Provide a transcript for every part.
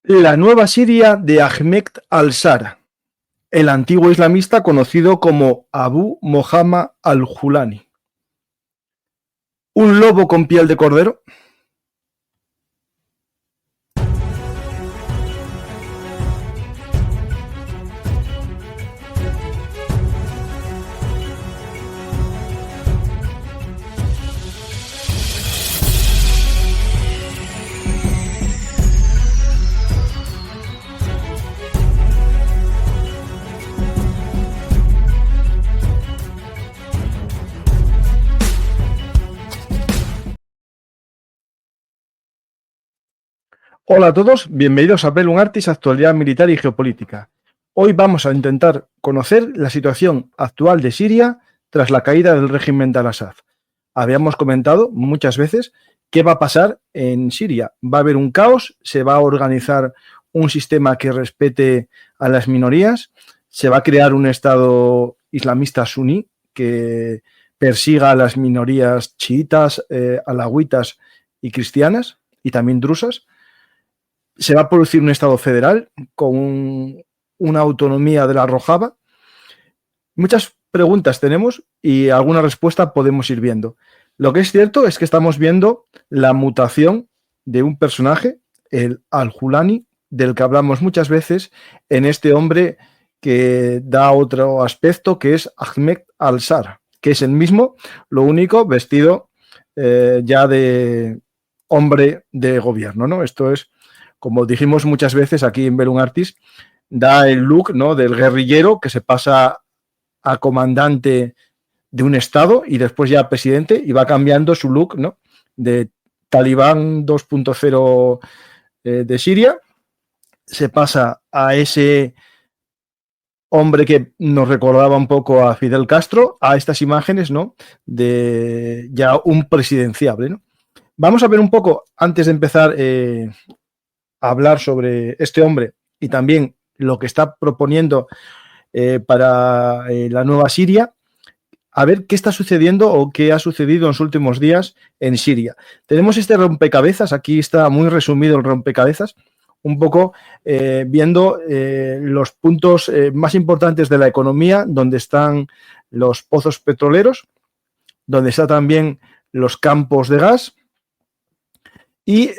La nueva Siria de Ahmed al-Shara, el antiguo islamista conocido como Abu Mohammad al-Julani. ¿Un lobo con piel de cordero? Hola a todos, bienvenidos a Bellum Artis, actualidad militar y geopolítica. Hoy vamos a intentar conocer la situación actual de Siria tras la caída del régimen de al-Assad. Habíamos comentado muchas veces qué va a pasar en Siria. Va a haber un caos, se va a organizar un sistema que respete a las minorías, se va a crear un Estado islamista suní que persiga a las minorías chiitas, alawitas y cristianas, y también drusas. Se va a producir un Estado federal con una autonomía de la Rojava. Muchas preguntas tenemos y alguna respuesta podemos ir viendo. Lo que es cierto es que estamos viendo la mutación de un personaje, el al-Julani, del que hablamos muchas veces, en este hombre que da otro aspecto, que es Ahmed al-Shara, que es el mismo, lo único vestido ya de hombre de gobierno, ¿no? Esto es, como dijimos muchas veces aquí en Bellum Artis, da el look, ¿no?, del guerrillero que se pasa a comandante de un estado y después ya presidente, y va cambiando su look, ¿no?, de Talibán 2.0 de Siria, se pasa a ese hombre que nos recordaba un poco a Fidel Castro, a estas imágenes, ¿no?, de ya un presidenciable, ¿no? Vamos a ver un poco, antes de empezar a hablar sobre este hombre y también lo que está proponiendo para la nueva Siria, a ver qué está sucediendo o qué ha sucedido en los últimos días en Siria. Tenemos este rompecabezas, aquí está muy resumido el rompecabezas, un poco viendo los puntos más importantes de la economía, donde están los pozos petroleros, donde están también los campos de gas y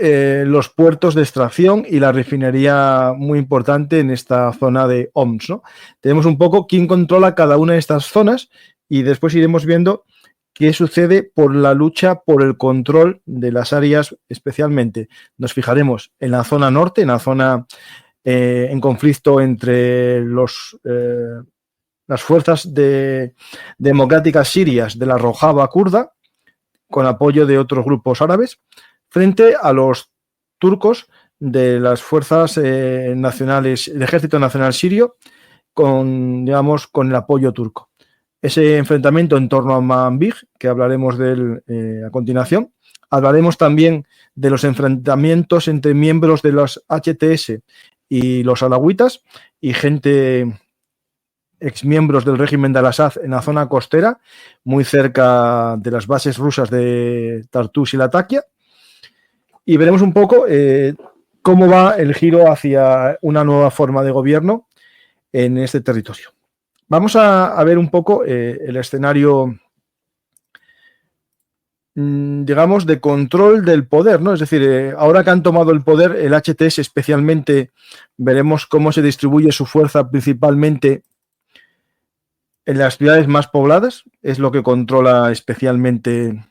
los puertos de extracción y la refinería muy importante en esta zona de Homs, ¿no? Tenemos un poco quién controla cada una de estas zonas y después iremos viendo qué sucede por la lucha por el control de las áreas, especialmente nos fijaremos en la zona norte, en la zona en conflicto entre las fuerzas democráticas sirias de la Rojava kurda, con apoyo de otros grupos árabes, frente a los turcos de las fuerzas nacionales, el Ejército Nacional Sirio, con, digamos, con el apoyo turco. Ese enfrentamiento en torno a Manbij, que hablaremos de él a continuación. Hablaremos también de los enfrentamientos entre miembros de los HTS y los alawitas y gente exmiembros del régimen de al-Assad en la zona costera, muy cerca de las bases rusas de Tartus y Latakia. Y veremos un poco cómo va el giro hacia una nueva forma de gobierno en este territorio. Vamos a ver un poco el escenario, digamos, de control del poder, ¿no? Es decir, ahora que han tomado el poder, el HTS especialmente, veremos cómo se distribuye su fuerza principalmente en las ciudades más pobladas, es lo que controla especialmente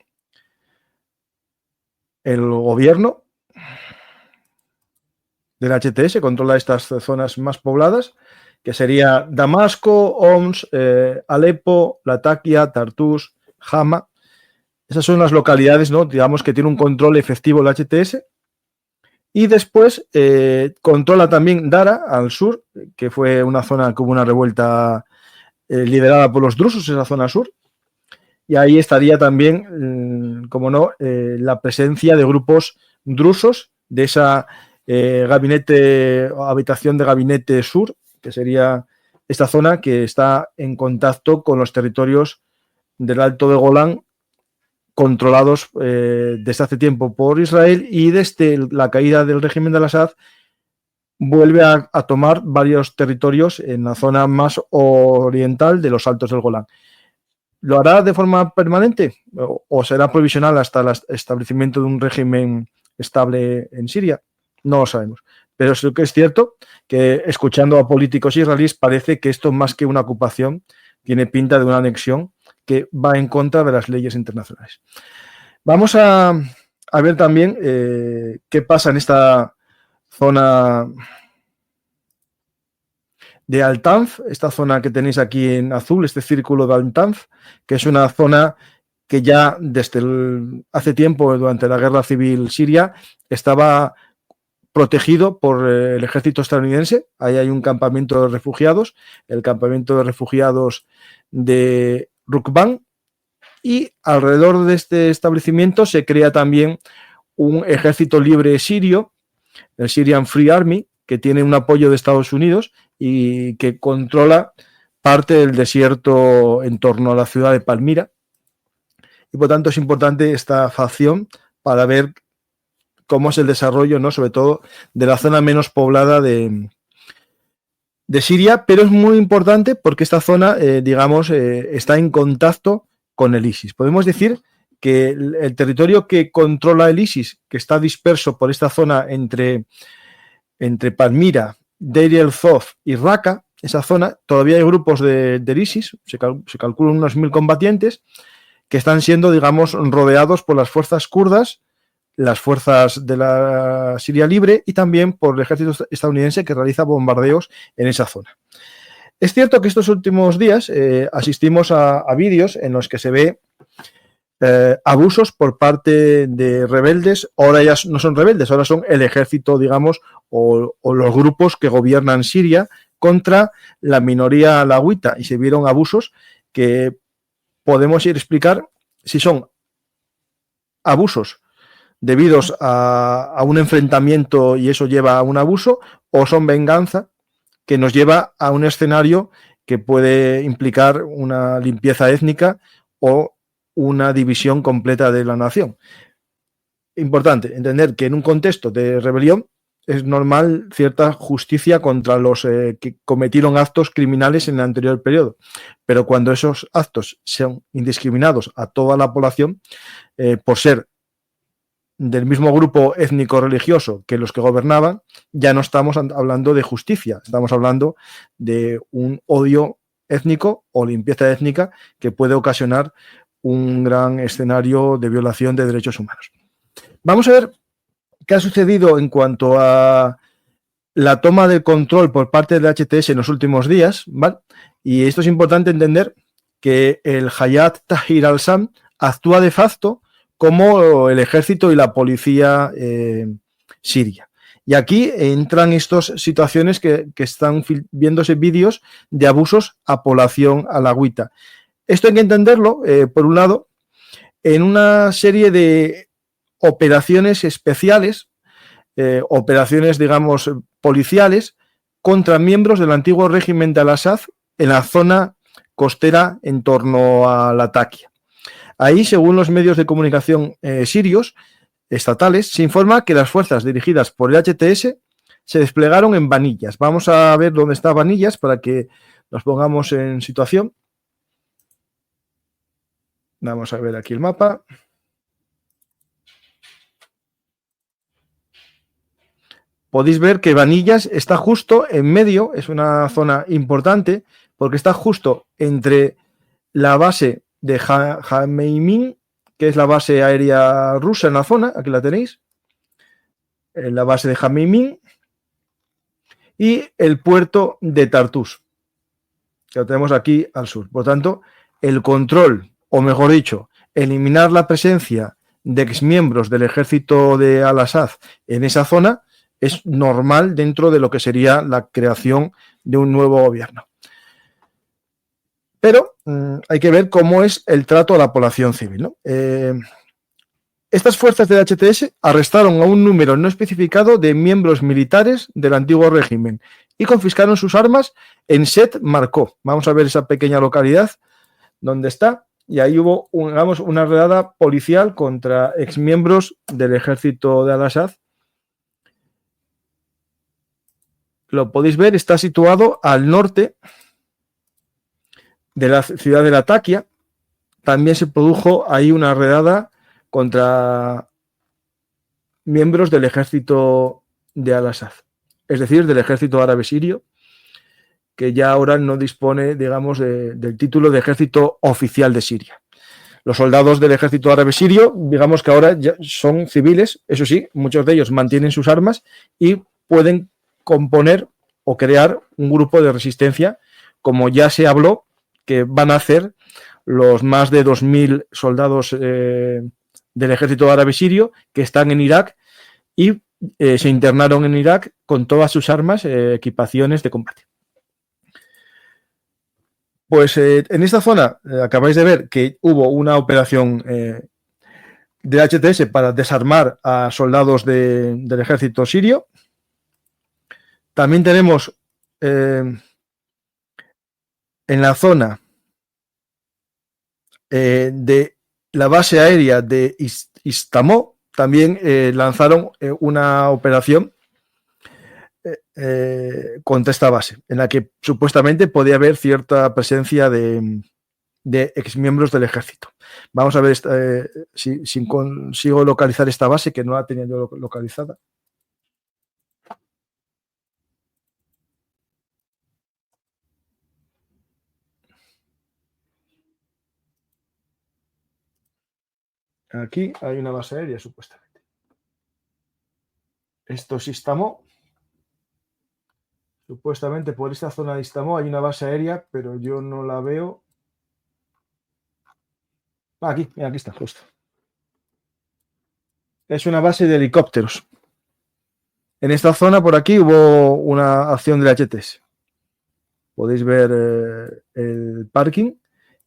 el gobierno del HTS, controla estas zonas más pobladas, que sería Damasco, Homs, Alepo, Latakia, Tartus, Hama. Esas son las localidades, ¿no?, digamos, que tiene un control efectivo el HTS. Y después controla también Dara, al sur, que fue una zona que hubo una revuelta liderada por los drusos, esa zona sur. Y ahí estaría también, como no, la presencia de grupos drusos de esa gabinete o habitación de gabinete sur, que sería esta zona que está en contacto con los territorios del Alto de Golán, controlados desde hace tiempo por Israel, y desde la caída del régimen de al-Assad vuelve a tomar varios territorios en la zona más oriental de los Altos del Golán. ¿Lo hará de forma permanente o será provisional hasta el establecimiento de un régimen estable en Siria? No lo sabemos. Pero sí que es cierto que, escuchando a políticos israelíes, parece que esto, más que una ocupación, tiene pinta de una anexión que va en contra de las leyes internacionales. Vamos a ver también qué pasa en esta zona de Al-Tanf, esta zona que tenéis aquí en azul, este círculo de Al-Tanf, que es una zona que ya desde hace tiempo, durante la guerra civil siria, estaba protegido por el ejército estadounidense. Ahí hay un campamento de refugiados, el campamento de refugiados de Rukban, y alrededor de este establecimiento se crea también un ejército libre sirio, el Syrian Free Army, que tiene un apoyo de Estados Unidos y que controla parte del desierto en torno a la ciudad de Palmira. Y por tanto es importante esta facción para ver cómo es el desarrollo, ¿no?, sobre todo de la zona menos poblada de Siria, pero es muy importante porque esta zona, está en contacto con el ISIS. Podemos decir que el territorio que controla el ISIS, que está disperso por esta zona entre Palmira, Deir el-Zof y Raqqa, esa zona, todavía hay grupos del ISIS, se calculan unos 1000 combatientes, que están siendo, rodeados por las fuerzas kurdas, las fuerzas de la Siria Libre y también por el ejército estadounidense, que realiza bombardeos en esa zona. Es cierto que estos últimos días asistimos a vídeos en los que se ve abusos por parte de rebeldes. Ahora ya no son rebeldes, ahora son el ejército, o los grupos que gobiernan Siria contra la minoría alawita, y se vieron abusos que podemos ir a explicar si son abusos debidos a un enfrentamiento y eso lleva a un abuso, o son venganza que nos lleva a un escenario que puede implicar una limpieza étnica o una división completa de la nación. Importante entender que en un contexto de rebelión es normal cierta justicia contra los que cometieron actos criminales en el anterior periodo, pero cuando esos actos son indiscriminados a toda la población, por ser del mismo grupo étnico-religioso que los que gobernaban, ya no estamos hablando de justicia, estamos hablando de un odio étnico o limpieza étnica que puede ocasionar un gran escenario de violación de derechos humanos. Vamos a ver qué ha sucedido en cuanto a la toma de control por parte del HTS en los últimos días, ¿vale? Y esto es importante entender que el Hayat Tahrir al-Sham actúa de facto como el ejército y la policía siria. Y aquí entran estas situaciones que están viéndose vídeos de abusos a población alawita. Esto hay que entenderlo, por un lado, en una serie de operaciones especiales, operaciones, policiales, contra miembros del antiguo régimen de Al-Assad en la zona costera en torno a Latakia. Ahí, según los medios de comunicación sirios estatales, se informa que las fuerzas dirigidas por el HTS se desplegaron en Baniyas. Vamos a ver dónde está Baniyas para que nos pongamos en situación. Vamos a ver aquí el mapa. Podéis ver que Baniyas está justo en medio, es una zona importante, porque está justo entre la base de Jameimin, que es la base aérea rusa en la zona, aquí la tenéis, en la base de Jameimin, y el puerto de Tartus, que lo tenemos aquí al sur. Por tanto, el control, o mejor dicho, eliminar la presencia de exmiembros del ejército de Al-Assad en esa zona es normal dentro de lo que sería la creación de un nuevo gobierno. Pero hay que ver cómo es el trato a la población civil, ¿no? Estas fuerzas del HTS arrestaron a un número no especificado de miembros militares del antiguo régimen y confiscaron sus armas en Set Markov. Vamos a ver esa pequeña localidad donde está, y ahí hubo una redada policial contra exmiembros del ejército de Al-Assad. lo podéis ver, está situado al norte de la ciudad de Latakia. También se produjo ahí una redada contra miembros del ejército de Al-Assad, es decir, del ejército árabe sirio, que ya ahora no dispone, digamos, del título de ejército oficial de Siria. Los soldados del ejército árabe sirio, digamos que ahora ya son civiles, eso sí, muchos de ellos mantienen sus armas y pueden componer o crear un grupo de resistencia, como ya se habló que van a hacer los más de 2.000 soldados del ejército árabe sirio que están en Irak y se internaron en Irak con todas sus armas, equipaciones de combate. Pues en esta zona acabáis de ver que hubo una operación del HTS para desarmar a soldados del ejército sirio. También tenemos en la zona de la base aérea de Istamó, también lanzaron una operación contra esta base, en la que supuestamente podía haber cierta presencia de exmiembros del ejército. Vamos a ver si consigo localizar esta base, que no la tenía yo localizada. Aquí hay una base aérea, supuestamente. Esto es Istamó. Supuestamente por esta zona de Istamó hay una base aérea, pero yo no la veo. Aquí está, justo. Es una base de helicópteros. En esta zona, por aquí, hubo una acción del HTS. Podéis ver el parking,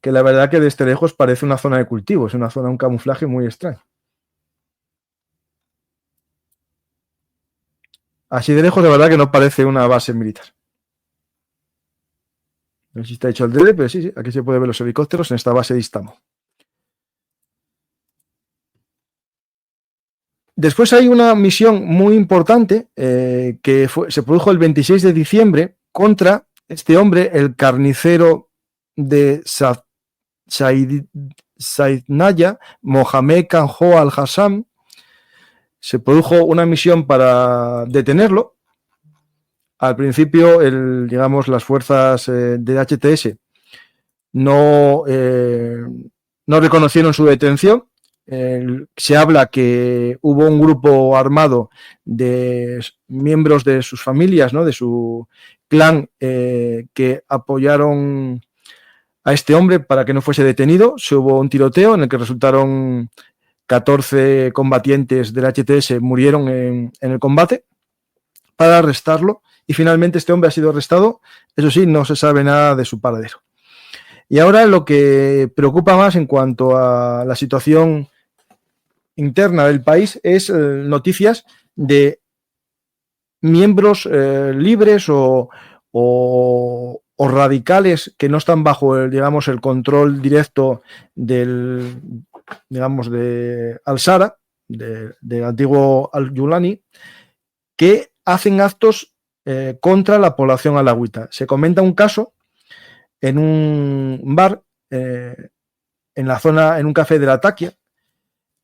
que la verdad que desde lejos parece una zona de cultivo, es una zona, un camuflaje muy extraño. Así de lejos, la verdad que no parece una base militar. No sé si está hecho al dedo, pero sí, aquí se puede ver los helicópteros en esta base de Istamo. Después hay una misión muy importante que se produjo el 26 de diciembre contra este hombre, el carnicero de Saidnaya, Mohamed Kanjo al-Hassam. Se produjo una misión para detenerlo. Al principio, digamos, las fuerzas de HTS no reconocieron su detención. Se habla que hubo un grupo armado de miembros de sus familias, ¿no?, de su clan, que apoyaron a este hombre para que no fuese detenido. Se hubo un tiroteo en el que resultaron 14 combatientes del HTS, murieron en el combate para arrestarlo, y finalmente este hombre ha sido arrestado. Eso sí, no se sabe nada de su paradero. Y ahora lo que preocupa más en cuanto a la situación interna del país es noticias de miembros libres o radicales que no están bajo digamos, el control directo del, digamos, de Al-Sara, del antiguo Al-Yulani, que hacen actos contra la población alawita. Se comenta un caso en un bar en la zona, en un café de Latakia,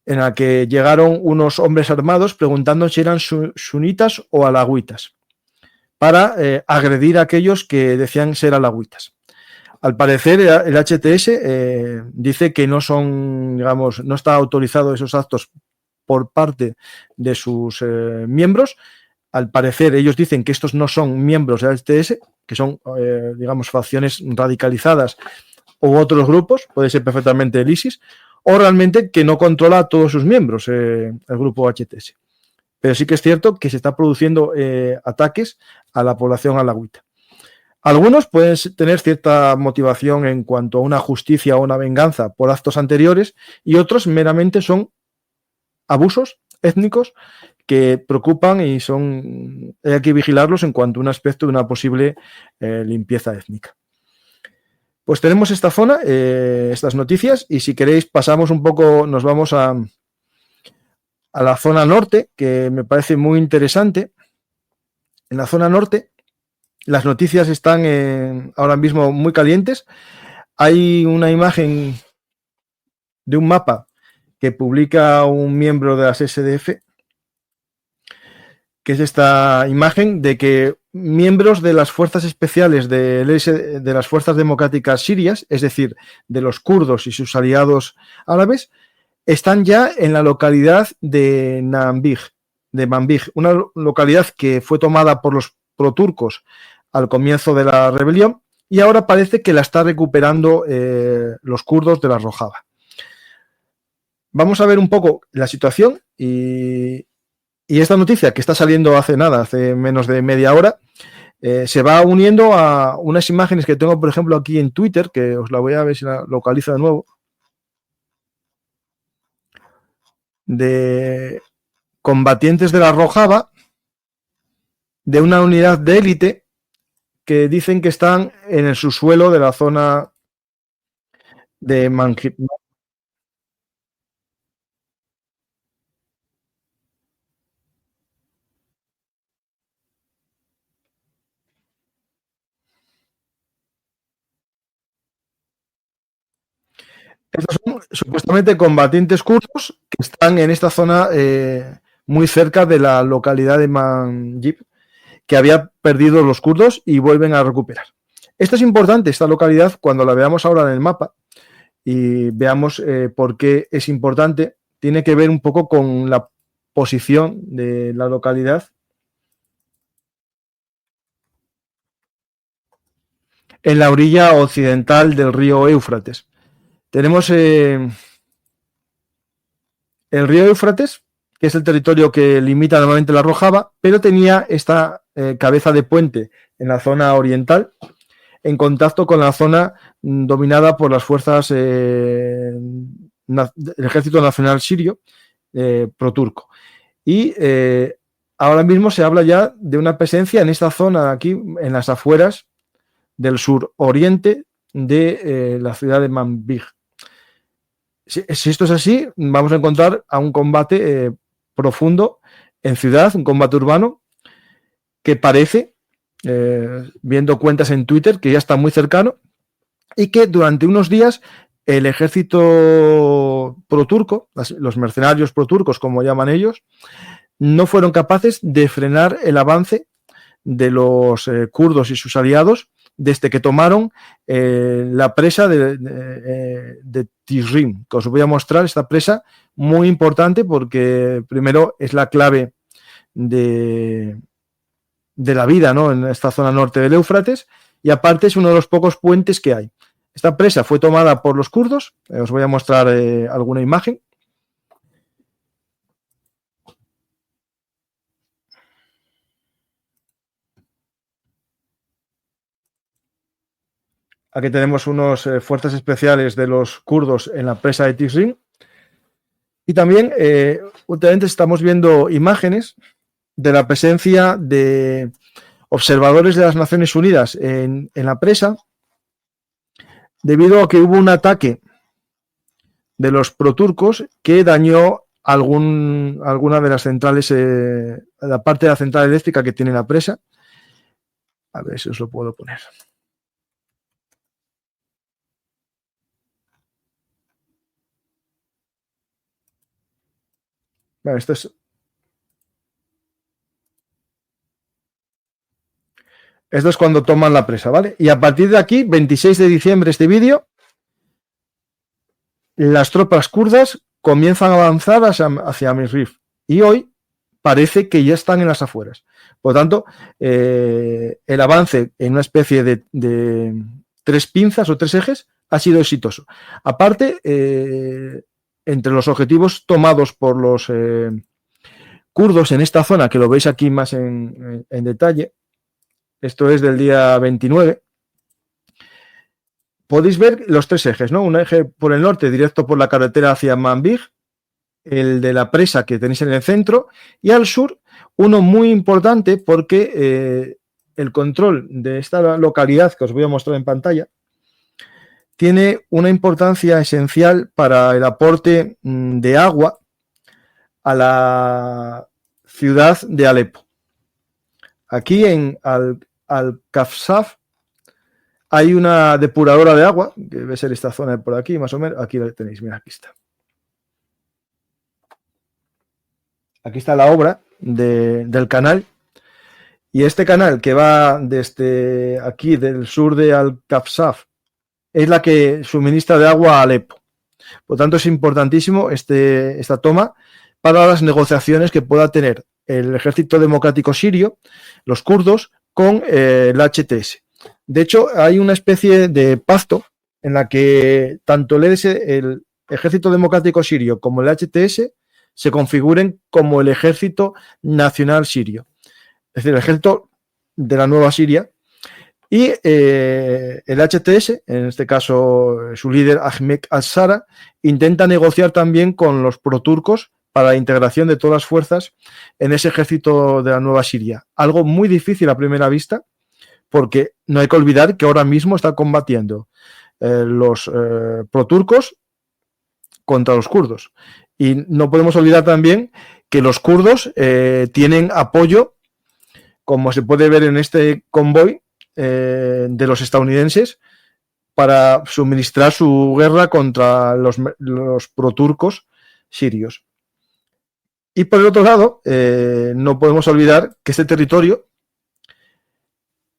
en la que llegaron unos hombres armados preguntando si eran sunitas o alagüitas, para agredir a aquellos que decían ser alagüitas. Al parecer, el HTS dice que no son, digamos, no está autorizado esos actos por parte de sus miembros. Al parecer, ellos dicen que estos no son miembros del HTS, que son, digamos, facciones radicalizadas u otros grupos, puede ser perfectamente el ISIS, o realmente que no controla a todos sus miembros, el grupo HTS. Pero sí que es cierto que se está produciendo ataques a la población alawita. Algunos pueden tener cierta motivación en cuanto a una justicia o una venganza por actos anteriores, y otros meramente son abusos étnicos que preocupan y hay que vigilarlos en cuanto a un aspecto de una posible limpieza étnica. Pues tenemos esta zona, estas noticias, y si queréis pasamos un poco, nos vamos a la zona norte, que me parece muy interesante. En la zona norte las noticias están ahora mismo muy calientes. Hay una imagen de un mapa que publica un miembro de las SDF, que es esta imagen de que miembros de las fuerzas especiales de las fuerzas democráticas sirias, es decir, de los kurdos y sus aliados árabes, están ya en la localidad de Manbij, una localidad que fue tomada por los proturcos al comienzo de la rebelión y ahora parece que la está recuperando los kurdos de la Rojava. Vamos a ver un poco la situación y esta noticia que está saliendo hace menos de media hora, se va uniendo a unas imágenes que tengo, por ejemplo, aquí en Twitter, que os la voy a ver si la localizo de nuevo, de combatientes de la Rojava, de una unidad de élite que dicen que están en el subsuelo de la zona de Manjib. Estos son supuestamente combatientes kurdos que están en esta zona muy cerca de la localidad de Manjib, que había perdido los kurdos y vuelven a recuperar. Esto es importante, esta localidad, cuando la veamos ahora en el mapa y veamos por qué es importante, tiene que ver un poco con la posición de la localidad en la orilla occidental del río Éufrates. Tenemos el río Éufrates, que es el territorio que limita normalmente la Rojava, pero tenía esta cabeza de puente en la zona oriental, en contacto con la zona dominada por las fuerzas del Ejército Nacional Sirio, proturco. Y ahora mismo se habla ya de una presencia en esta zona de aquí, en las afueras del suroriente de la ciudad de Manbij. Si esto es así, vamos a encontrar a un combate profundo en ciudad, un combate urbano que parece, viendo cuentas en Twitter, que ya está muy cercano y que durante unos días el ejército proturco, los mercenarios proturcos, como llaman ellos, no fueron capaces de frenar el avance de los kurdos y sus aliados desde que tomaron la presa de Tizrim, que os voy a mostrar esta presa muy importante porque primero es la clave de la vida, ¿no?, en esta zona norte del Éufrates, y aparte es uno de los pocos puentes que hay. Esta presa fue tomada por los kurdos, os voy a mostrar alguna imagen. Aquí tenemos unos fuerzas especiales de los kurdos en la presa de Tizrim. Y también últimamente estamos viendo imágenes de la presencia de observadores de las Naciones Unidas en la presa, debido a que hubo un ataque de los proturcos que dañó alguna de las centrales, la parte de la central eléctrica que tiene la presa. A ver si os lo puedo poner. Vale, esto es cuando toman la presa, ¿vale? Y a partir de aquí, 26 de diciembre, este vídeo, las tropas kurdas comienzan a avanzar hacia Misrif. Y hoy parece que ya están en las afueras. Por lo tanto, el avance en una especie de tres pinzas o tres ejes ha sido exitoso. Aparte, entre los objetivos tomados por los kurdos en esta zona, que lo veis aquí más en detalle, esto es del día 29, podéis ver los tres ejes, ¿no? Un eje por el norte, directo por la carretera hacia Manbij, el de la presa que tenéis en el centro, y al sur, uno muy importante porque el control de esta localidad que os voy a mostrar en pantalla tiene una importancia esencial para el aporte de agua a la ciudad de Alepo. Aquí al-Kafsaf hay una depuradora de agua, que debe ser esta zona de por aquí, más o menos. Aquí la tenéis, mira, aquí está. Aquí está la obra del canal. Y este canal que va desde aquí, del sur de Al-Kafsaf, es la que suministra de agua a Alepo. Por tanto, es importantísimo esta toma para las negociaciones que pueda tener el Ejército Democrático Sirio, los kurdos, con el HTS. De hecho, hay una especie de pacto en la que tanto el Ejército Democrático Sirio como el HTS se configuren como el Ejército Nacional Sirio. Es decir, el ejército de la nueva Siria, y el HTS, en este caso su líder Ahmed al-Shara, intenta negociar también con los proturcos para la integración de todas las fuerzas en ese ejército de la nueva Siria. Algo muy difícil a primera vista, porque no hay que olvidar que ahora mismo están combatiendo los proturcos contra los kurdos. Y no podemos olvidar también que los kurdos tienen apoyo, como se puede ver en este convoy, de los estadounidenses para suministrar su guerra contra los proturcos sirios. Y por el otro lado, no podemos olvidar que este territorio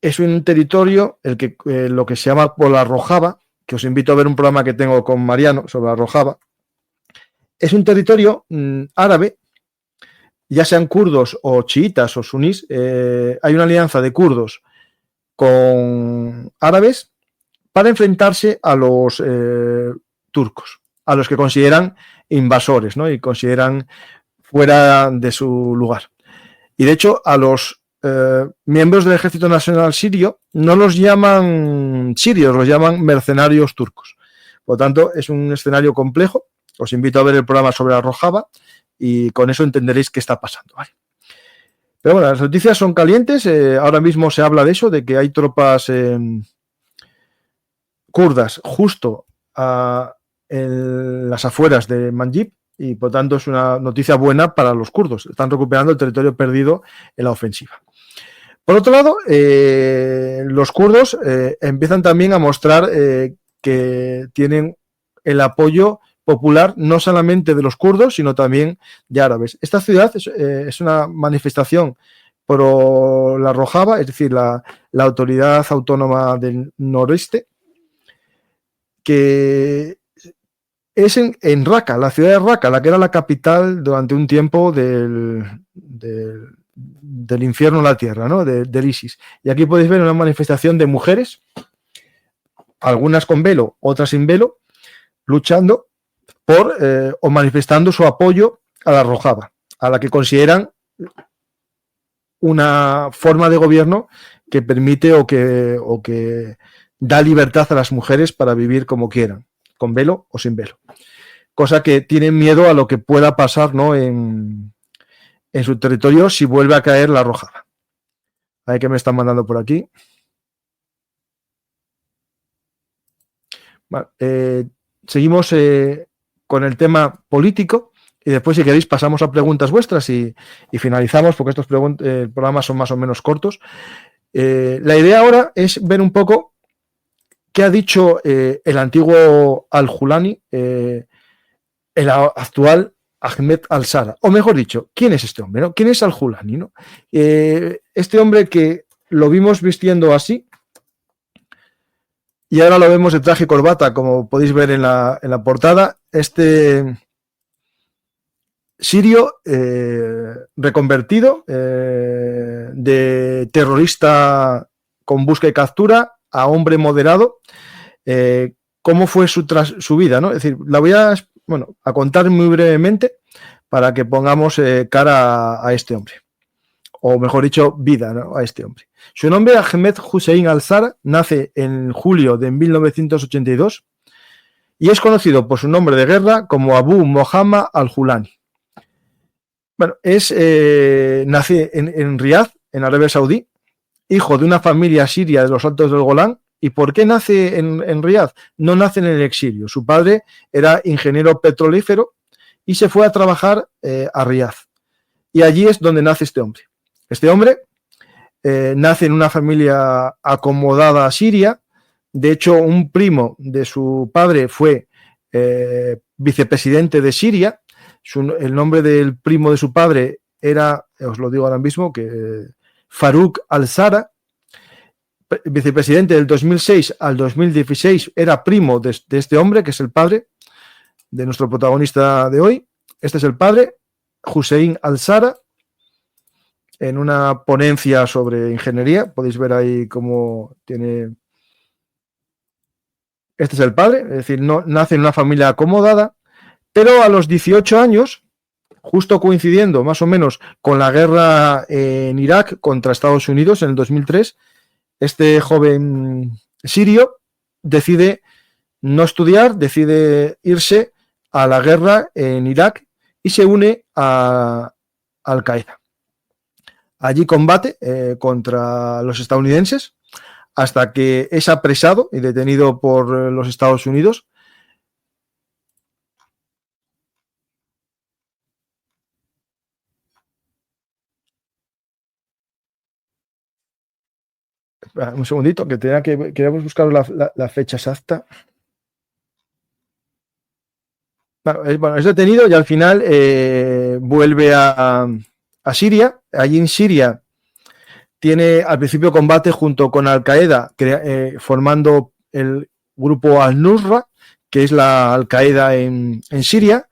es un territorio lo que se llama por la Rojava, que os invito a ver un programa que tengo con Mariano sobre la Rojava. Es un territorio árabe, ya sean kurdos o chiitas o sunís. Hay una alianza de kurdos con árabes para enfrentarse a los turcos, a los que consideran invasores, ¿no? Y consideran fuera de su lugar. Y de hecho, a los miembros del Ejército Nacional Sirio no los llaman sirios, los llaman mercenarios turcos. Por lo tanto, es un escenario complejo. Os invito a ver el programa sobre la Rojava y con eso entenderéis qué está pasando, ¿vale? Pero bueno, las noticias son calientes. Ahora mismo se habla de eso, de que hay tropas kurdas justo en las afueras de Manbij, y por tanto es una noticia buena para los kurdos. Están recuperando el territorio perdido en la ofensiva. Por otro lado, los kurdos empiezan también a mostrar que tienen el apoyo popular no solamente de los kurdos, sino también de árabes. Esta ciudad es una manifestación pro la Rojava, es decir, la autoridad autónoma del noreste, que es en Raqqa, la ciudad de Raqqa, la que era la capital durante un tiempo del infierno en la tierra, ¿no? Del ISIS. Y aquí podéis ver una manifestación de mujeres, algunas con velo, otras sin velo, luchando o manifestando su apoyo a la Rojava, a la que consideran una forma de gobierno que permite o que da libertad a las mujeres para vivir como quieran, con velo o sin velo. Cosa que tienen miedo a lo que pueda pasar, ¿no? en su territorio si vuelve a caer la Rojava. A ver qué me están mandando por aquí. Vale, seguimos con el tema político y después, si queréis, pasamos a preguntas vuestras y finalizamos, porque estos programas son más o menos cortos. La idea ahora es ver un poco qué ha dicho el antiguo al-Julani, el actual Ahmed al-Shara, o mejor dicho, ¿quién es este hombre, ¿no? ¿Quién es al-Julani, ¿no? Este hombre que lo vimos vistiendo así, y ahora lo vemos de traje y corbata, como podéis ver en la portada. Este sirio reconvertido de terrorista con busca y captura a hombre moderado. ¿Cómo fue su vida, ¿no? Es decir, la voy a contar muy brevemente para que pongamos cara a este hombre, o mejor dicho, vida, ¿no? A este hombre. Su nombre, Ahmed Hussein al-Shara, nace en julio de 1982 y es conocido por su nombre de guerra como Abu Muhammad al-Julani. Bueno, nace en Riad, en Arabia Saudí, hijo de una familia siria de los Altos del Golán. ¿Y por qué nace en Riad? No nace en el exilio. Su padre era ingeniero petrolífero y se fue a trabajar a Riad. Y allí es donde nace este hombre. Este hombre nace en una familia acomodada siria. De hecho, un primo de su padre fue vicepresidente de Siria. El nombre del primo de su padre era, os lo digo ahora mismo, que Farouk al-Sara, vicepresidente del 2006 al 2016, era primo de este hombre, que es el padre de nuestro protagonista de hoy. Este es el padre, Hussein al-Sara, en una ponencia sobre ingeniería. Podéis ver ahí cómo tiene... Este es el padre, es decir, no, nace en una familia acomodada, pero a los 18 años, justo coincidiendo más o menos con la guerra en Irak contra Estados Unidos en el 2003, este joven sirio decide no estudiar, decide irse a la guerra en Irak y se une a Al-Qaeda. Allí combate contra los estadounidenses hasta que es apresado y detenido por los Estados Unidos. Un segundito, que queríamos buscar la fecha exacta. Bueno, es detenido y al final vuelve a Siria. Allí en Siria tiene al principio combate junto con Al-Qaeda, formando el grupo Al-Nusra, que es la Al-Qaeda en Siria,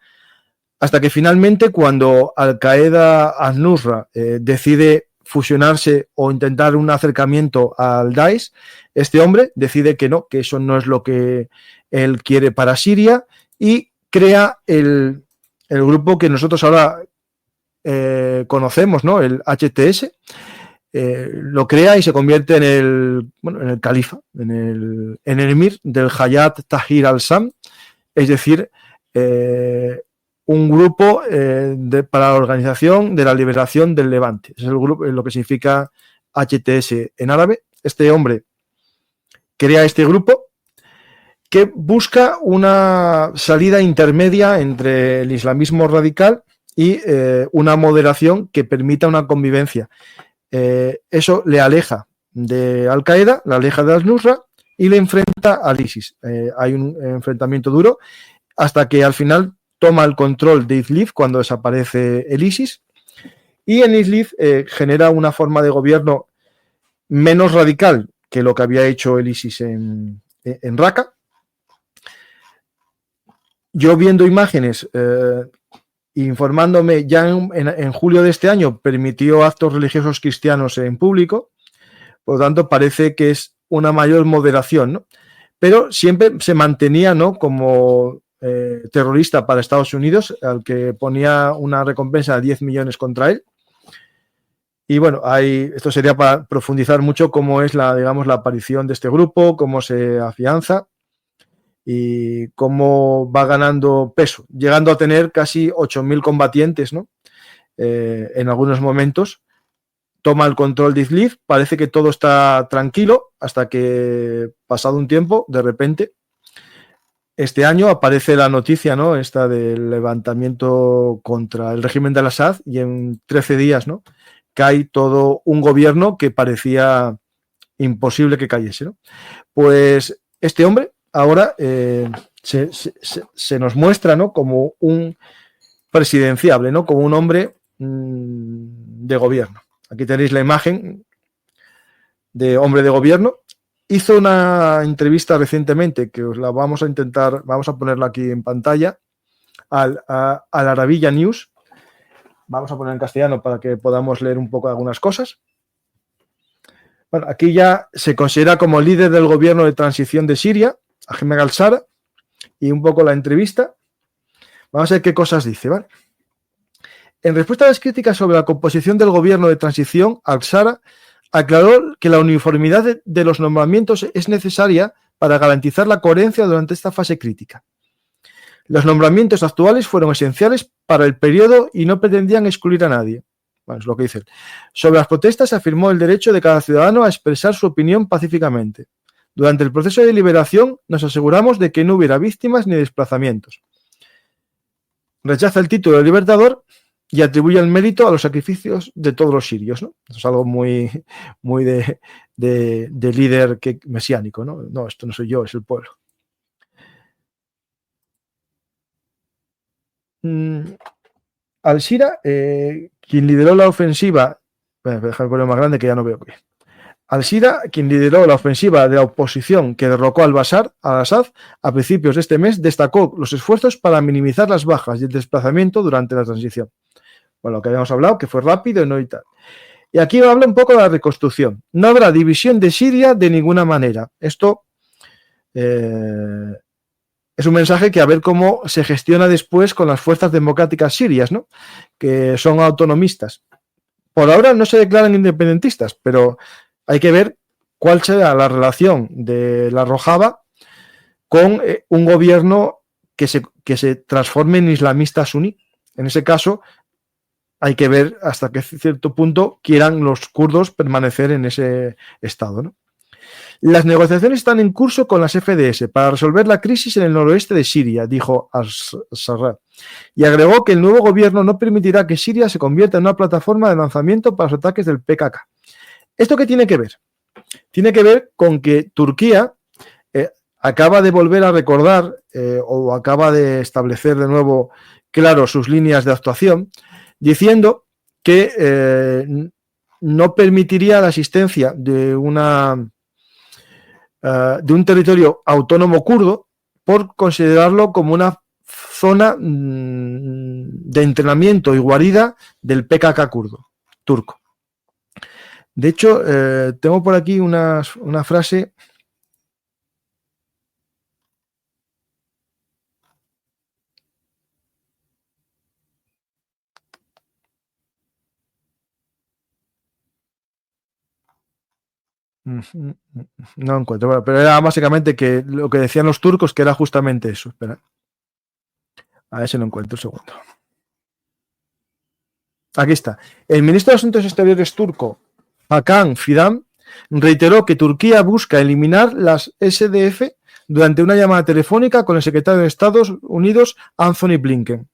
hasta que finalmente cuando Al-Qaeda Al-Nusra decide fusionarse o intentar un acercamiento al Daesh, este hombre decide que no, que eso no es lo que él quiere para Siria y crea el grupo que nosotros ahora conocemos, ¿no? El HTS. Lo crea y se convierte en el califa, en el emir del Hayat Tahrir al-Sham, es decir, un grupo para la Organización de la Liberación del Levante. Es el grupo, lo que significa HTS en árabe. Este hombre crea este grupo que busca una salida intermedia entre el islamismo radical y una moderación que permita una convivencia. Eso le aleja de Al-Qaeda, le aleja de Al-Nusra y le enfrenta al ISIS. Hay un enfrentamiento duro hasta que al final toma el control de Idlib cuando desaparece el ISIS y en Idlib genera una forma de gobierno menos radical que lo que había hecho el ISIS en Raqqa. Yo viendo imágenes, informándome, ya en julio de este año permitió actos religiosos cristianos en público, por lo tanto parece que es una mayor moderación, ¿no? Pero siempre se mantenía, ¿no?, como terrorista para Estados Unidos, al que ponía una recompensa de 10 millones contra él. Y bueno, esto sería para profundizar mucho cómo es la aparición de este grupo, cómo se afianza y cómo va ganando peso, llegando a tener casi 8.000 combatientes, ¿no? En algunos momentos toma el control de Idlib, parece que todo está tranquilo hasta que, pasado un tiempo, de repente, este año aparece la noticia, ¿no?, esta del levantamiento contra el régimen de Al-Assad y en 13 días, ¿no?, cae todo un gobierno que parecía imposible que cayese, ¿no? Pues este hombre ahora se nos muestra, ¿no?, como un presidenciable, ¿no?, como un hombre de gobierno. Aquí tenéis la imagen de hombre de gobierno. Hizo una entrevista recientemente que os la vamos a ponerla aquí en pantalla, al Arabilla News. Vamos a poner en castellano para que podamos leer un poco algunas cosas. Bueno, aquí ya se considera como líder del gobierno de transición de Siria, Ahmed al-Sara, y un poco la entrevista. Vamos a ver qué cosas dice, ¿vale? En respuesta a las críticas sobre la composición del gobierno de transición, al-Sara aclaró que la uniformidad de los nombramientos es necesaria para garantizar la coherencia durante esta fase crítica. Los nombramientos actuales fueron esenciales para el periodo y no pretendían excluir a nadie. Bueno, es lo que dice. Sobre las protestas afirmó el derecho de cada ciudadano a expresar su opinión pacíficamente. Durante el proceso de liberación nos aseguramos de que no hubiera víctimas ni desplazamientos. Rechaza el título de libertador y atribuye el mérito a los sacrificios de todos los sirios, ¿no? Eso es algo muy, muy de líder mesiánico, ¿no? No, esto no soy yo, es el pueblo. Al-Shira, quien lideró la ofensiva, déjame poner más grande que ya no veo bien. Al-Shira, quien lideró la ofensiva de la oposición que derrocó al-Assad a principios de este mes, destacó los esfuerzos para minimizar las bajas y el desplazamiento durante la transición. Bueno, lo que habíamos hablado, que fue rápido y no y tal. Y aquí habla un poco de la reconstrucción. No habrá división de Siria de ninguna manera. Esto es un mensaje que a ver cómo se gestiona después con las fuerzas democráticas sirias, ¿no? Que son autonomistas. Por ahora no se declaran independentistas, pero hay que ver cuál será la relación de la Rojava con un gobierno que se transforme en islamista suní. En ese caso, hay que ver hasta qué cierto punto quieran los kurdos permanecer en ese estado, ¿no? Las negociaciones están en curso con las FDS para resolver la crisis en el noroeste de Siria, dijo al-Sarraj, y agregó que el nuevo gobierno no permitirá que Siria se convierta en una plataforma de lanzamiento para los ataques del PKK. ¿Esto qué tiene que ver? Tiene que ver con que Turquía acaba de volver a recordar o acaba de establecer de nuevo, claro, sus líneas de actuación, diciendo que no permitiría la existencia de un territorio autónomo kurdo por considerarlo como una zona de entrenamiento y guarida del PKK turco. De hecho, tengo por aquí una frase. No encuentro, pero era básicamente que lo que decían los turcos, que era justamente eso. Espera. A ver si lo encuentro un segundo. Aquí está. El ministro de Asuntos Exteriores turco, Hakan Fidan, reiteró que Turquía busca eliminar las SDF durante una llamada telefónica con el secretario de Estados Unidos, Anthony Blinken.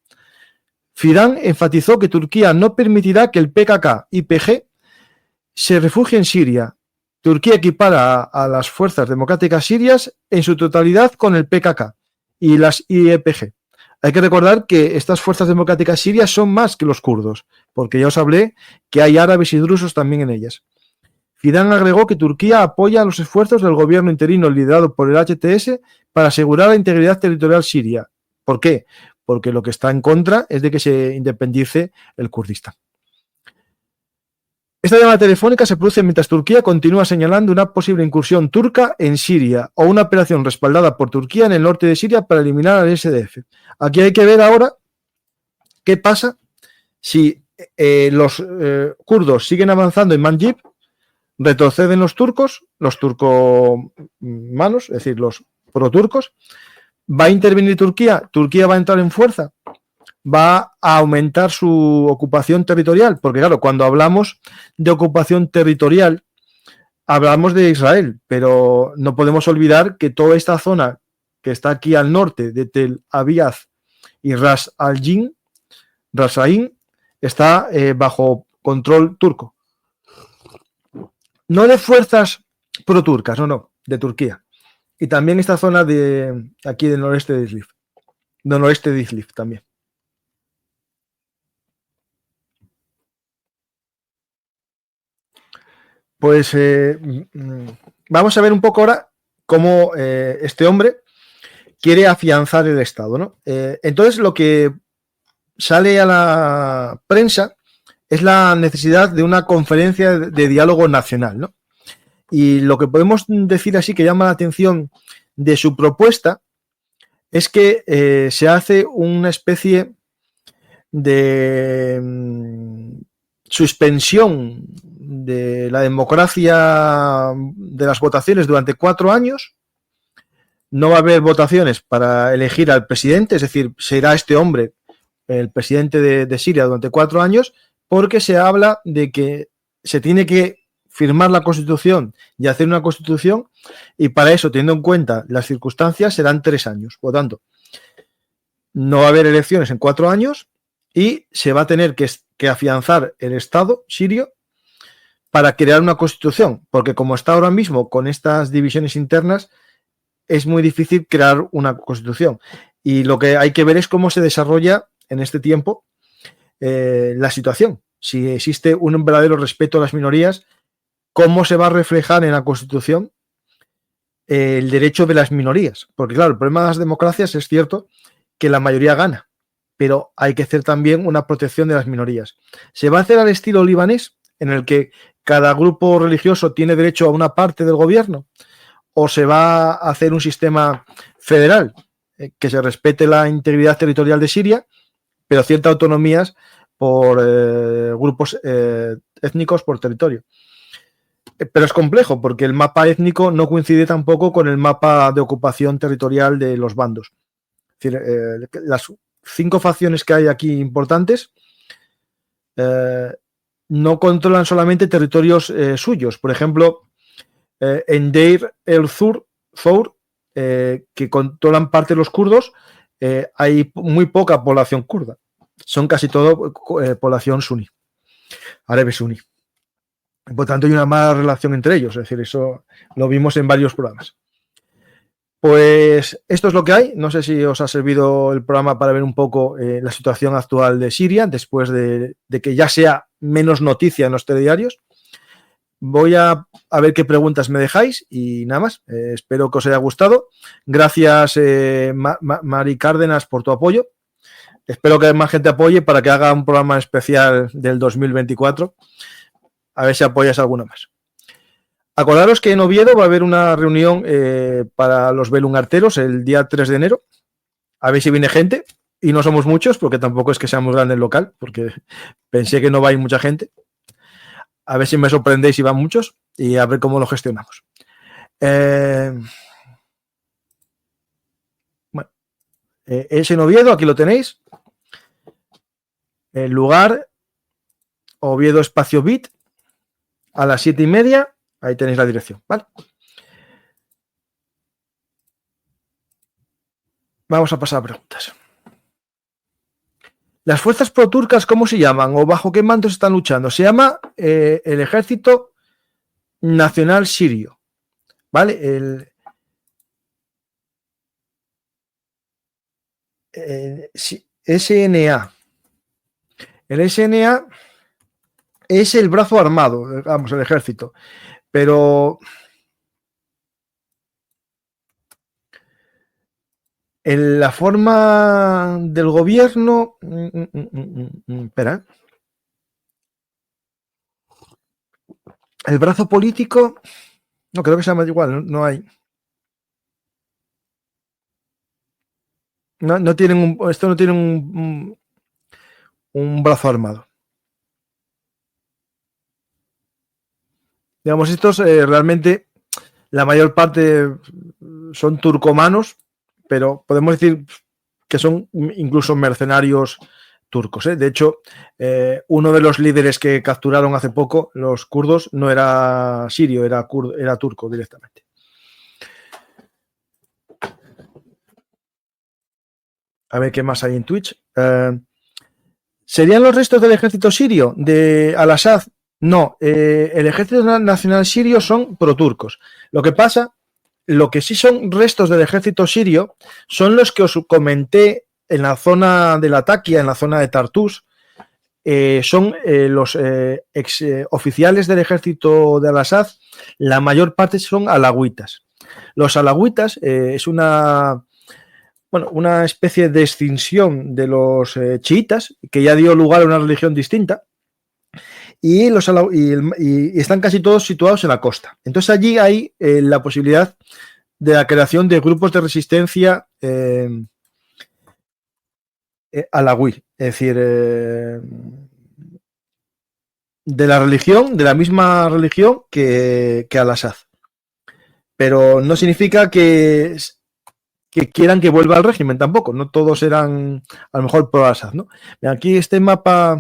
Fidan enfatizó que Turquía no permitirá que el PKK-YPG se refugie en Siria. Turquía equipara a las fuerzas democráticas sirias en su totalidad con el PKK y las YPG. Hay que recordar que estas fuerzas democráticas sirias son más que los kurdos, porque ya os hablé que hay árabes y drusos también en ellas. Fidan agregó que Turquía apoya los esfuerzos del gobierno interino liderado por el HTS para asegurar la integridad territorial siria. ¿Por qué? Porque lo que está en contra es de que se independice el Kurdistán. Esta llamada telefónica se produce mientras Turquía continúa señalando una posible incursión turca en Siria o una operación respaldada por Turquía en el norte de Siria para eliminar al SDF. Aquí hay que ver ahora qué pasa si los kurdos siguen avanzando en Manbij, retroceden los turcomanos, es decir, los proturcos. ¿Va a intervenir Turquía? ¿Turquía va a entrar en fuerza? ¿Va a aumentar su ocupación territorial? Porque claro, cuando hablamos de ocupación territorial, hablamos de Israel, pero no podemos olvidar que toda esta zona que está aquí al norte de Tel Aviv y Ras al-Ain está bajo control turco. No de fuerzas proturcas, no, de Turquía. Y también esta zona de aquí del noroeste de Idlib. Del noroeste de Idlib también. Pues vamos a ver un poco ahora cómo este hombre quiere afianzar el Estado, ¿no? Entonces lo que sale a la prensa es la necesidad de una conferencia de diálogo nacional, ¿no? Y lo que podemos decir así que llama la atención de su propuesta es que se hace una especie de suspensión de la democracia de las votaciones durante 4 años. No va a haber votaciones para elegir al presidente, es decir, será este hombre el presidente de Siria durante 4 años, porque se habla de que se tiene que firmar la Constitución y hacer una Constitución, y para eso, teniendo en cuenta las circunstancias, serán 3 años. Por lo tanto, no va a haber elecciones en 4 años y se va a tener que afianzar el Estado sirio para crear una constitución, porque como está ahora mismo con estas divisiones internas, es muy difícil crear una constitución. Y lo que hay que ver es cómo se desarrolla en este tiempo la situación. Si existe un verdadero respeto a las minorías, cómo se va a reflejar en la constitución el derecho de las minorías. Porque claro, el problema de las democracias es cierto que la mayoría gana, pero hay que hacer también una protección de las minorías. Se va a hacer al estilo libanés, en el que cada grupo religioso tiene derecho a una parte del gobierno, o se va a hacer un sistema federal que se respete la integridad territorial de Siria, pero ciertas autonomías por grupos étnicos por territorio. Pero es complejo porque el mapa étnico no coincide tampoco con el mapa de ocupación territorial de los bandos. Es decir, las 5 facciones que hay aquí importantes no controlan solamente territorios suyos. Por ejemplo, en Deir el-Zur, que controlan parte de los kurdos, hay muy poca población kurda. Son casi todo población suní, árabe suní. Por tanto, hay una mala relación entre ellos. Es decir, eso lo vimos en varios programas. Pues esto es lo que hay. No sé si os ha servido el programa para ver un poco la situación actual de Siria, después de que ya sea menos noticia en los telediarios. Voy a ver qué preguntas me dejáis y nada más. Espero que os haya gustado. Gracias, Mari Cárdenas, por tu apoyo. Espero que más gente apoye para que haga un programa especial del 2024. A ver si apoyas alguno más. Acordaros que en Oviedo va a haber una reunión para los belungarteros el día 3 de enero. A ver si viene gente. Y no somos muchos, porque tampoco es que seamos grande el local, porque pensé que no va a ir mucha gente. A ver si me sorprendéis si van muchos y a ver cómo lo gestionamos. Bueno, es en Oviedo, aquí lo tenéis. El lugar, Oviedo Espacio Bit, a las 7:30. Ahí tenéis la dirección, ¿vale? Vamos a pasar a preguntas. ¿Las fuerzas pro-turcas cómo se llaman o bajo qué mandos están luchando? Se llama el Ejército Nacional Sirio, ¿vale? El SNA. El SNA es el brazo armado, vamos, el ejército. Pero en la forma del gobierno... espera. El brazo político... No, creo que se llama igual, no hay... No tienen esto no tiene un brazo armado. Digamos, estos realmente la mayor parte son turcomanos, pero podemos decir que son incluso mercenarios turcos. De hecho, uno de los líderes que capturaron hace poco, los kurdos, no era sirio, era turco directamente. A ver qué más hay en Twitch. ¿Serían los restos del ejército sirio de Al-Assad? No, el ejército nacional sirio son proturcos. Lo que sí son restos del ejército sirio son los que os comenté en la zona de Latakia, en la zona de Tartus. Son los ex oficiales del ejército de Al-Assad. La mayor parte son alagüitas. Los alagüitas es una especie de extinción de los chiitas que ya dio lugar a una religión distinta. Y están casi todos situados en la costa. Entonces allí hay la posibilidad de la creación de grupos de resistencia alawí, es decir, de la misma religión que Al-Assad. Pero no significa que quieran que vuelva al régimen tampoco. No todos eran a lo mejor pro Assad, ¿no? Aquí este mapa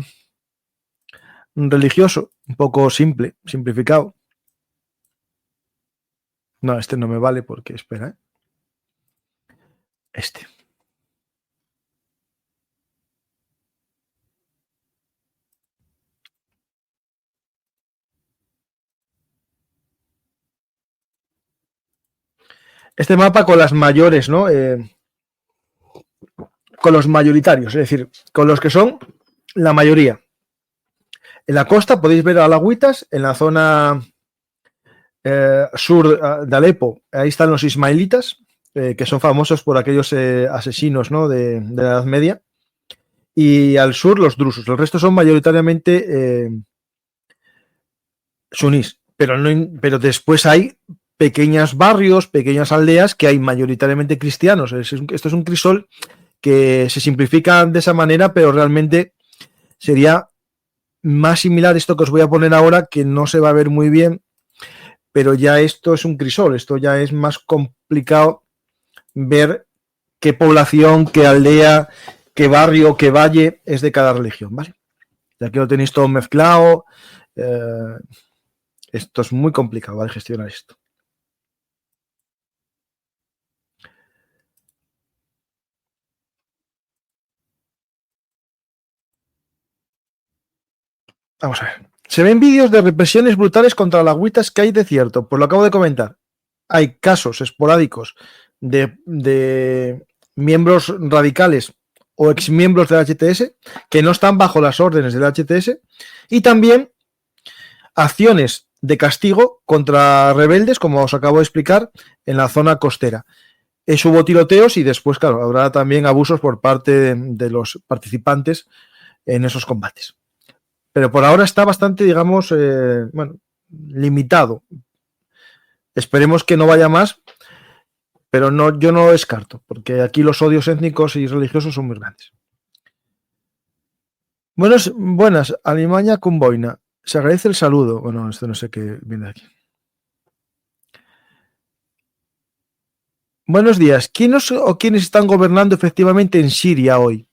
religioso, un poco simplificado. No, este no me vale porque, espera, este. este mapa con las mayores, ¿no? Con los mayoritarios, es decir, con los que son la mayoría. En la costa podéis ver alawitas, en la zona sur de Alepo, ahí están los ismaelitas, que son famosos por aquellos asesinos, ¿no? de la Edad Media. Y al sur los drusos. El resto son mayoritariamente sunís. Pero después hay pequeños barrios, pequeñas aldeas que hay mayoritariamente cristianos. Esto es un crisol que se simplifica de esa manera, pero realmente sería más similar a esto que os voy a poner ahora, que no se va a ver muy bien, pero ya esto es un crisol, esto ya es más complicado ver qué población, qué aldea, qué barrio, qué valle es de cada religión, ¿vale? Ya que lo tenéis todo mezclado, esto es muy complicado, ¿vale? Gestionar esto. Vamos a ver. Se ven vídeos de represiones brutales contra lagüitas que hay de cierto, pues lo acabo de comentar. Hay casos esporádicos de miembros radicales o exmiembros del HTS que no están bajo las órdenes del HTS y también acciones de castigo contra rebeldes, como os acabo de explicar, en la zona costera. Hubo tiroteos y después, claro, habrá también abusos por parte de los participantes en esos combates. Pero por ahora está bastante, digamos, bueno, limitado. Esperemos que no vaya más, pero no, yo no lo descarto, porque aquí los odios étnicos y religiosos son muy grandes. Buenas, Alimaña con boina. Se agradece el saludo. Bueno, esto no sé qué viene de aquí. Buenos días. ¿Quiénes o quiénes están gobernando efectivamente en Siria hoy?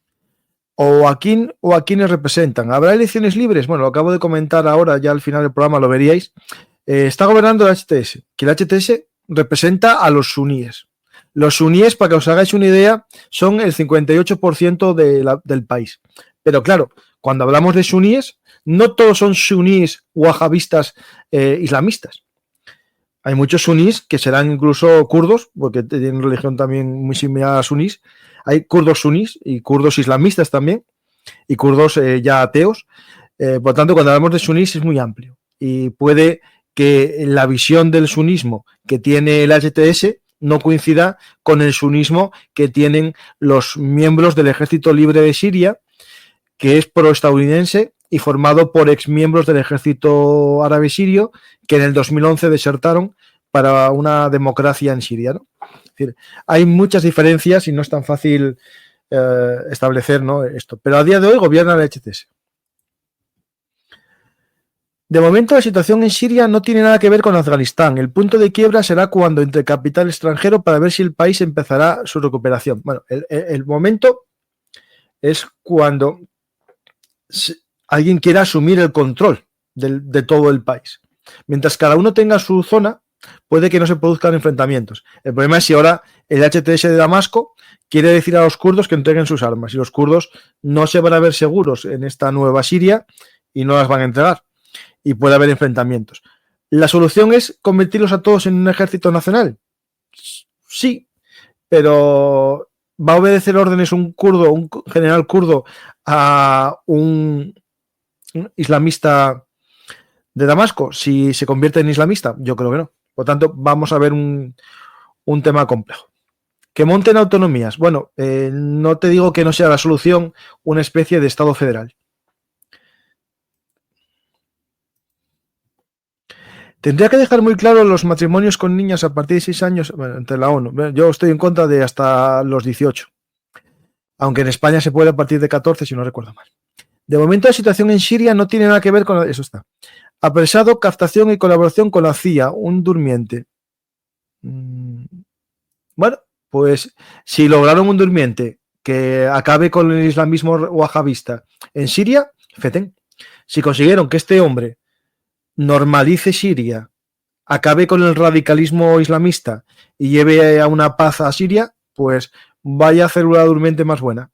¿O a quiénes representan? ¿Habrá elecciones libres? Bueno, lo acabo de comentar ahora, ya al final del programa lo veríais. Está gobernando el HTS, que el HTS representa a los suníes. Los suníes, para que os hagáis una idea, son el 58% del país. Pero claro, cuando hablamos de suníes, no todos son suníes wahabistas islamistas. Hay muchos sunís que serán incluso kurdos, porque tienen religión también muy similar a sunís. Hay kurdos sunís y kurdos islamistas también, y kurdos ya ateos. Por lo tanto, cuando hablamos de sunís es muy amplio. Y puede que la visión del sunismo que tiene el HTS no coincida con el sunismo que tienen los miembros del Ejército Libre de Siria, que es proestadounidense y formado por exmiembros del ejército árabe sirio que en el 2011 desertaron para una democracia en Siria, ¿no? Es decir, hay muchas diferencias y no es tan fácil establecer, ¿no?, esto. Pero a día de hoy gobierna el HTS. De momento, la situación en Siria no tiene nada que ver con Afganistán. El punto de quiebra será cuando entre capital extranjero para ver si el país empezará su recuperación. Bueno, el momento es cuando alguien quiera asumir el control de todo el país. Mientras cada uno tenga su zona, puede que no se produzcan enfrentamientos. El problema es si ahora el HTS de Damasco quiere decir a los kurdos que entreguen sus armas y los kurdos no se van a ver seguros en esta nueva Siria y no las van a entregar. Y puede haber enfrentamientos. ¿La solución es convertirlos a todos en un ejército nacional? Sí, pero ¿va a obedecer órdenes un kurdo, un general kurdo, a un islamista de Damasco? Si se convierte en islamista, yo creo que no. Por tanto, vamos a ver un tema complejo. Que monten autonomías. Bueno, no te digo que no sea la solución una especie de Estado federal. Tendría que dejar muy claro los matrimonios con niñas a partir de 6 años, bueno, entre la ONU. Yo estoy en contra de hasta los 18. Aunque en España se puede a partir de 14, si no recuerdo mal. De momento la situación en Siria no tiene nada que ver con eso. Está apresado, captación y colaboración con la CIA, un durmiente. Bueno, pues si lograron un durmiente que acabe con el islamismo wahabista en Siria, feten. Si consiguieron que este hombre normalice Siria, acabe con el radicalismo islamista y lleve a una paz a Siria, pues vaya célula durmiente más buena.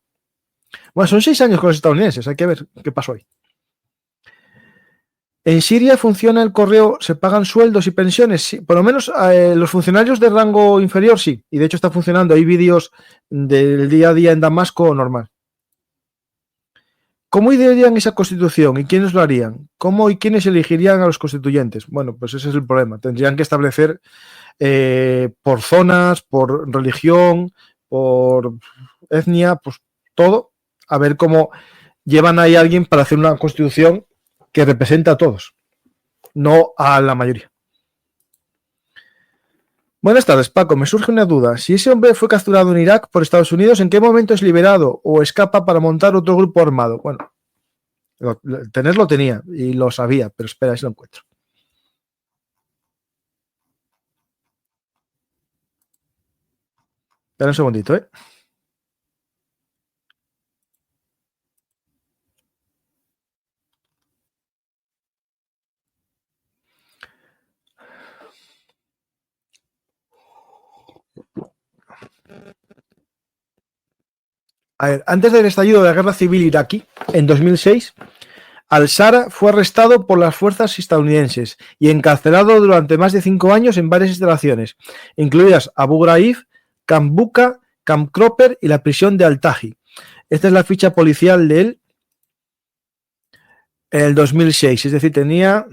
Bueno, son 6 años con los estadounidenses, hay que ver qué pasó ahí. En Siria funciona el correo, se pagan sueldos y pensiones, sí, por lo menos los funcionarios de rango inferior sí, y de hecho está funcionando, hay vídeos del día a día en Damasco normal. ¿Cómo idearían esa constitución y quiénes lo harían? ¿Cómo y quiénes elegirían a los constituyentes? Bueno, pues ese es el problema. Tendrían que establecer por zonas, por religión, por etnia, pues todo, a ver cómo llevan ahí a alguien para hacer una constitución que represente a todos, no a la mayoría. Buenas tardes, Paco. Me surge una duda. Si ese hombre fue capturado en Irak por Estados Unidos, ¿en qué momento es liberado o escapa para montar otro grupo armado? Bueno, tenerlo tenía y lo sabía, pero espera, si lo encuentro. Espera un segundito, ¿eh? A ver, antes del estallido de la guerra civil iraquí, en 2006, Al-Sara fue arrestado por las fuerzas estadounidenses y encarcelado durante más de 5 años en varias instalaciones, incluidas Abu Ghraib, Camp Bucca, Camp Cropper y la prisión de Al-Taji. Esta es la ficha policial de él en el 2006, es decir, tenía...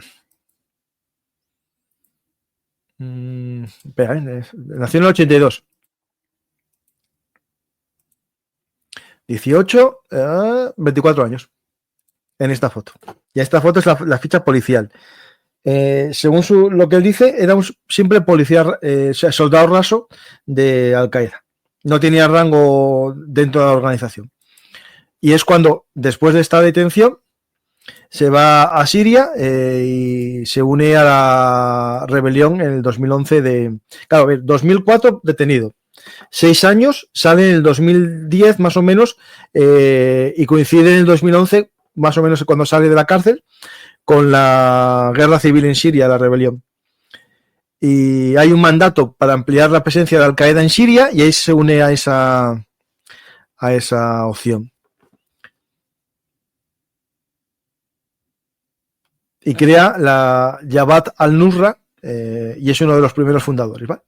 nació en el 82. 18, 24 años en esta foto. Y esta foto es la ficha policial. Según lo que él dice, era un simple policía, soldado raso de Al-Qaeda. No tenía rango dentro de la organización. Y es cuando, después de esta detención, se va a Siria y se une a la rebelión en el 2011 claro, a ver, 2004 detenido. 6 años, sale en el 2010 más o menos y coincide en el 2011 más o menos cuando sale de la cárcel con la guerra civil en Siria, la rebelión. Y hay un mandato para ampliar la presencia de Al-Qaeda en Siria y ahí se une a esa opción. Y crea la Jabhat al-Nusra y es uno de los primeros fundadores, ¿vale?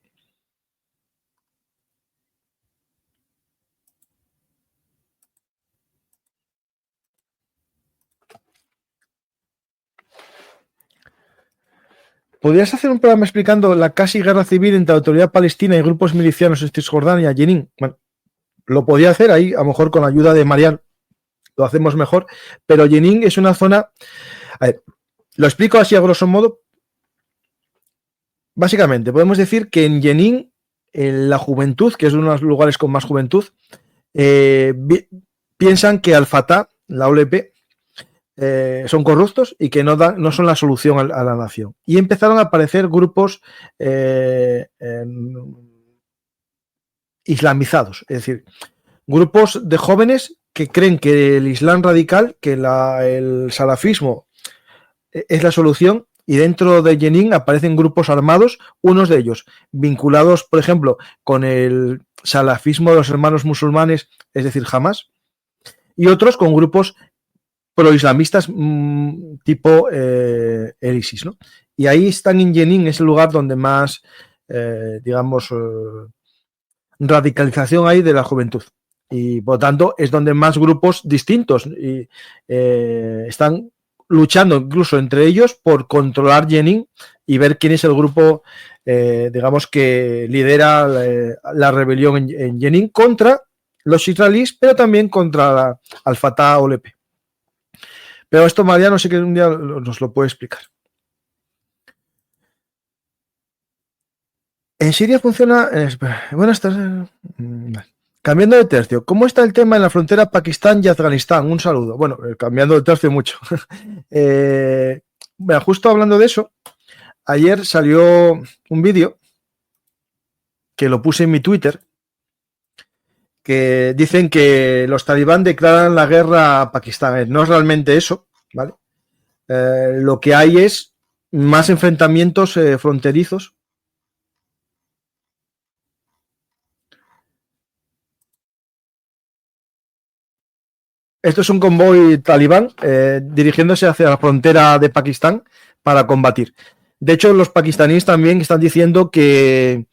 ¿Podrías hacer un programa explicando la casi guerra civil entre la autoridad palestina y grupos milicianos en Cisjordania, Jenin? Bueno, lo podía hacer ahí, a lo mejor con la ayuda de Marian lo hacemos mejor, pero Jenin es una zona... A ver, lo explico así a grosso modo. Básicamente, podemos decir que en Jenin, en la juventud, que es uno de los lugares con más juventud, piensan que Al-Fatah, la OLP, son corruptos y que no son la solución a la nación. Y empezaron a aparecer grupos islamizados, es decir, grupos de jóvenes que creen que el Islam radical, que el salafismo es la solución, y dentro de Jenin aparecen grupos armados, unos de ellos vinculados, por ejemplo, con el salafismo de los hermanos musulmanes, es decir, Hamas, y otros con grupos pro-islamistas tipo el ISIS, ¿no? Y ahí están en Jenin, es el lugar donde más, digamos, radicalización hay de la juventud. Y por lo tanto es donde más grupos distintos están luchando incluso entre ellos por controlar Jenin y ver quién es el grupo, digamos, que lidera la rebelión en Jenin contra los israelíes, pero también contra Al-Fatah OLP. Pero esto Mariano sí que un día nos lo puede explicar. En Siria funciona... buenas tardes. Cambiando de tercio, ¿cómo está el tema en la frontera Pakistán y Afganistán? Un saludo. Bueno, cambiando de tercio mucho. Bueno, justo hablando de eso, ayer salió un vídeo que lo puse en mi Twitter, que dicen que los talibán declaran la guerra a Pakistán. No es realmente eso, ¿vale? Lo que hay es más enfrentamientos fronterizos. Esto es un convoy talibán dirigiéndose hacia la frontera de Pakistán para combatir. De hecho, los pakistaníes también están diciendo que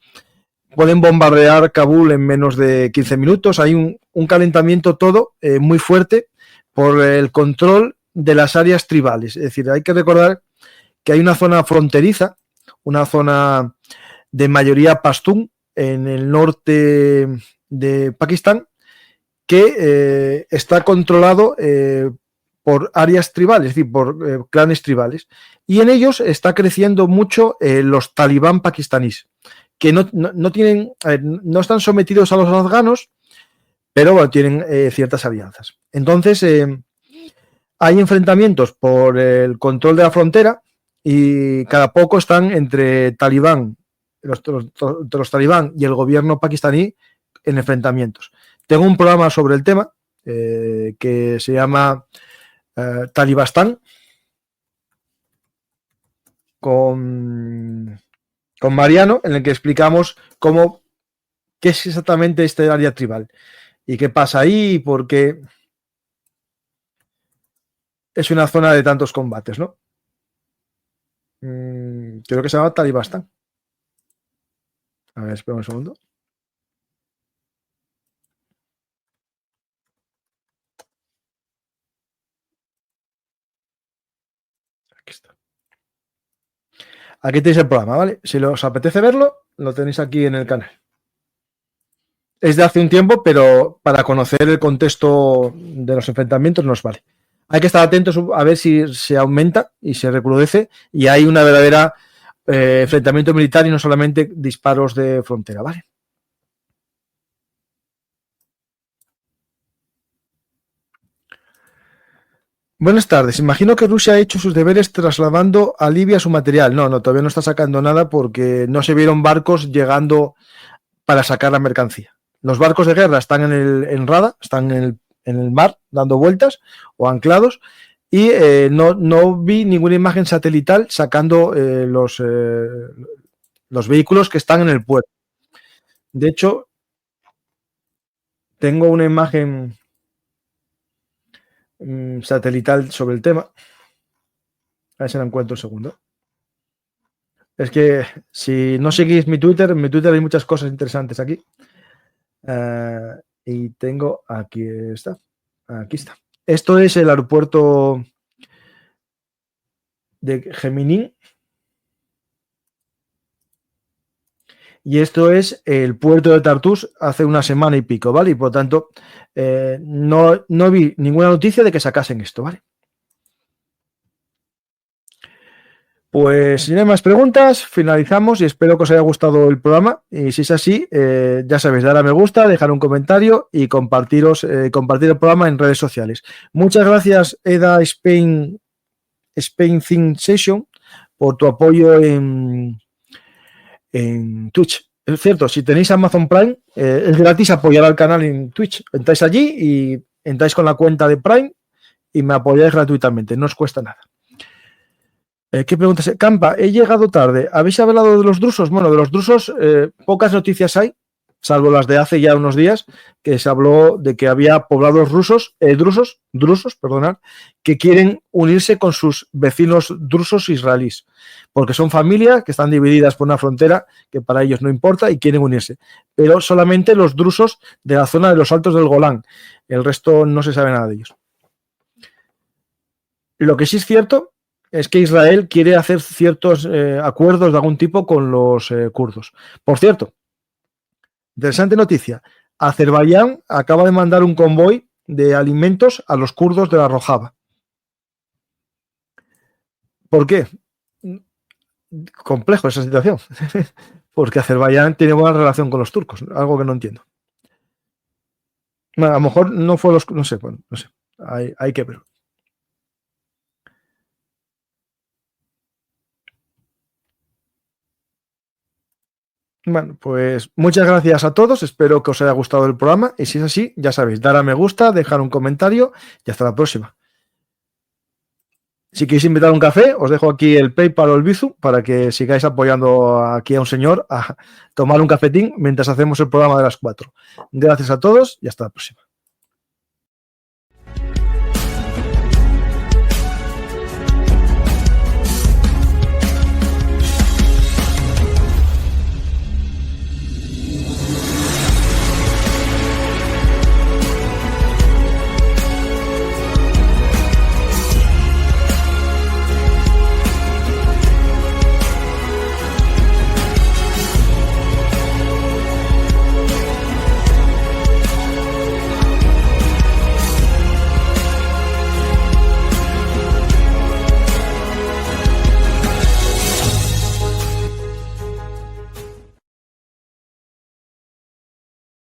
pueden bombardear Kabul en menos de 15 minutos. Hay un calentamiento todo muy fuerte por el control de las áreas tribales. Es decir, hay que recordar que hay una zona fronteriza, una zona de mayoría pastún en el norte de Pakistán, que está controlado por áreas tribales, es decir, por clanes tribales. Y en ellos está creciendo mucho los talibán pakistaníes, que no tienen, no están sometidos a los afganos, pero bueno, tienen ciertas alianzas. Entonces, hay enfrentamientos por el control de la frontera y cada poco están entre talibán, los talibán y el gobierno pakistaní en enfrentamientos. Tengo un programa sobre el tema que se llama Talibastán con Mariano, en el que explicamos qué es exactamente este área tribal y qué pasa ahí, porque es una zona de tantos combates, ¿no? Creo que se llama Talibastán. A ver, espera un segundo. Aquí está. Aquí tenéis el programa, ¿vale? Si os apetece verlo, lo tenéis aquí en el canal. Es de hace un tiempo, pero para conocer el contexto de los enfrentamientos nos vale. Hay que estar atentos a ver si se aumenta y se recrudece y hay una verdadera enfrentamiento militar y no solamente disparos de frontera, ¿vale? Buenas tardes. Imagino que Rusia ha hecho sus deberes trasladando a Libia su material. No, todavía no está sacando nada porque no se vieron barcos llegando para sacar la mercancía. Los barcos de guerra están en Rada, están en el mar dando vueltas o anclados y no vi ninguna imagen satelital sacando los vehículos que están en el puerto. De hecho, tengo una imagen satelital sobre el tema. A ver si la encuentro un segundo. Es que si no seguís mi Twitter, en mi Twitter hay muchas cosas interesantes aquí. Y tengo, aquí está. Esto es el aeropuerto de Geminin. Y esto es el puerto de Tartus hace una semana y pico, ¿vale? Y por tanto, no vi ninguna noticia de que sacasen esto, ¿vale? Pues si no hay más preguntas, finalizamos y espero que os haya gustado el programa. Y si es así, ya sabéis, dar a me gusta, dejar un comentario y compartir el programa en redes sociales. Muchas gracias, Eda Spain Think Session, por tu apoyo en Twitch. Es cierto, si tenéis Amazon Prime, es gratis apoyar al canal en Twitch. Entráis allí y entráis con la cuenta de Prime y me apoyáis gratuitamente, no os cuesta nada. ¿Qué preguntas? Campa, he llegado tarde. ¿Habéis hablado de los drusos? Bueno, de los drusos pocas noticias hay, salvo las de hace ya unos días, que se habló de que había poblados drusos, que quieren unirse con sus vecinos drusos israelíes, porque son familias que están divididas por una frontera que para ellos no importa y quieren unirse. Pero solamente los drusos de la zona de los Altos del Golán. El resto no se sabe nada de ellos. Lo que sí es cierto es que Israel quiere hacer ciertos acuerdos de algún tipo con los kurdos. Por cierto, interesante noticia. Azerbaiyán acaba de mandar un convoy de alimentos a los kurdos de la Rojava. ¿Por qué? Complejo esa situación. Porque Azerbaiyán tiene buena relación con los turcos, algo que no entiendo. Bueno, a lo mejor no fue los... No sé, bueno, no sé. Hay que ver. Bueno, pues muchas gracias a todos, espero que os haya gustado el programa y si es así, ya sabéis, dar a me gusta, dejar un comentario y hasta la próxima. Si queréis invitar a un café, os dejo aquí el PayPal o el Bizum para que sigáis apoyando aquí a un señor a tomar un cafetín mientras hacemos el programa de las 4. Gracias a todos y hasta la próxima.